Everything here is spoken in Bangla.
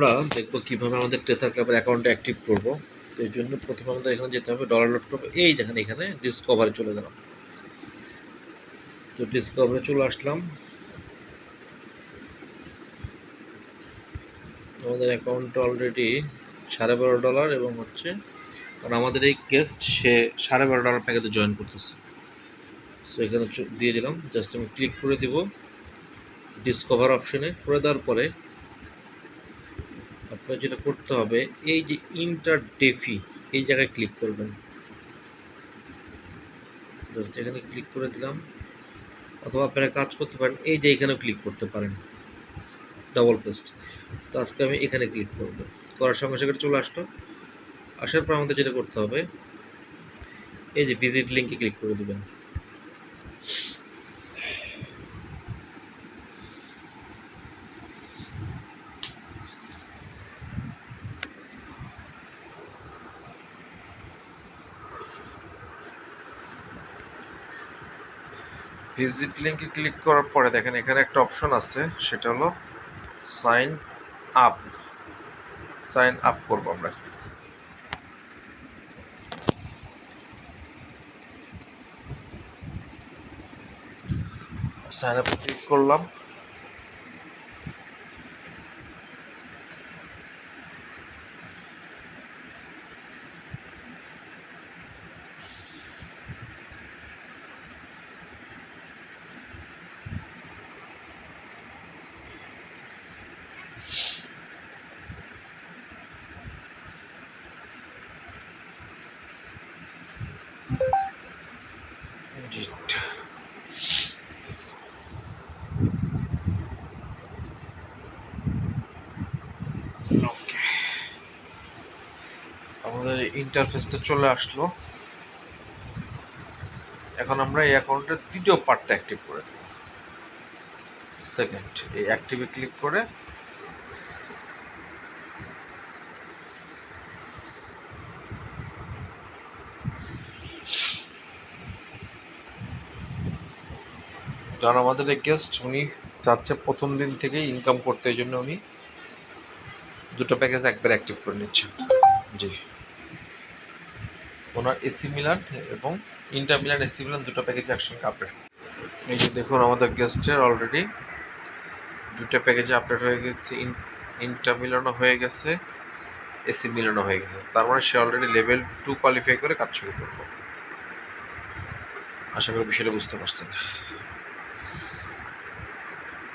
আমরা দেখবো কিভাবে আমাদের টেথার ক্লাবের অ্যাকাউন্টে অ্যাক্টিভ করব। তো এই জন্য প্রথমে আমাদের এখানে যেতে হবে, ডলার লোড করবো। এই দেখেন এখানে ডিসকভারে চলে গেলাম। তো ডিসকভারে চলে আসলাম। আমাদের অ্যাকাউন্টে অলরেডি $12.5 এবং হচ্ছে, কারণ আমাদের এই গেস্ট সে $12.5 প্যাকেজে জয়েন করতেছে। সো এখানে দিয়ে দিলাম, জাস্ট আমি ক্লিক করে দিব ডিসকভার অপশনে। করে দেওয়ার পরে আপনার যেটা করতে হবে, এই যে ইন্টার ডেফি এই জায়গায় ক্লিক করবেন। জাস্ট এখানে ক্লিক করে দিলাম, অথবা আপনারা কাজ করতে পারেন এই যে এখানেও ক্লিক করতে পারেন ডাবল পেস্ট। তো আজকে আমি এখানে ক্লিক করব। করার সঙ্গে সঙ্গে চলে আসলো। আসার পর আমাদের যেটা করতে হবে, এই যে ভিজিট লিঙ্কে ক্লিক করে দেবেন। ভিজিট লিঙ্কে ক্লিক করার পরে দেখেন এখানে একটা অপশন আছে, সেটা হলো সাইন আপ। সাইন আপ করবো আমরা। সাইন আপ ক্লিক করলাম। আমাদের ইন্টারফেসটা চলে আসলো। এখন আমরা এই অ্যাকাউন্টের দ্বিতীয় পার্টটা অ্যাক্টিভ করে দেব। সেকেন্ড, এই অ্যাক্টিভে ক্লিক করে কারণ আমাদের এই গেস্ট উনি চাচ্ছে প্রথম দিন থেকেই ইনকাম করতে, এই জন্য উনি দুটো প্যাকেজ একবার অ্যাক্টিভ করে নিচ্ছেন। জি, ওনার এসি মিলান এবং ইন্টার মিলান এসি মিলান দুটো প্যাকেজ একসঙ্গে আপডেট। এই যে দেখুন আমাদের গেস্টের অলরেডি দুটো প্যাকেজে আপডেট হয়ে গেছে, ইন্টার মিলানও হয়ে গেছে, এসি মিলানও হয়ে গেছে। তার মানে সে অলরেডি লেভেল 2 কোয়ালিফাই করে কাজ শুরু করবো। আশা করি বিষয়টা বুঝতে পারছেন।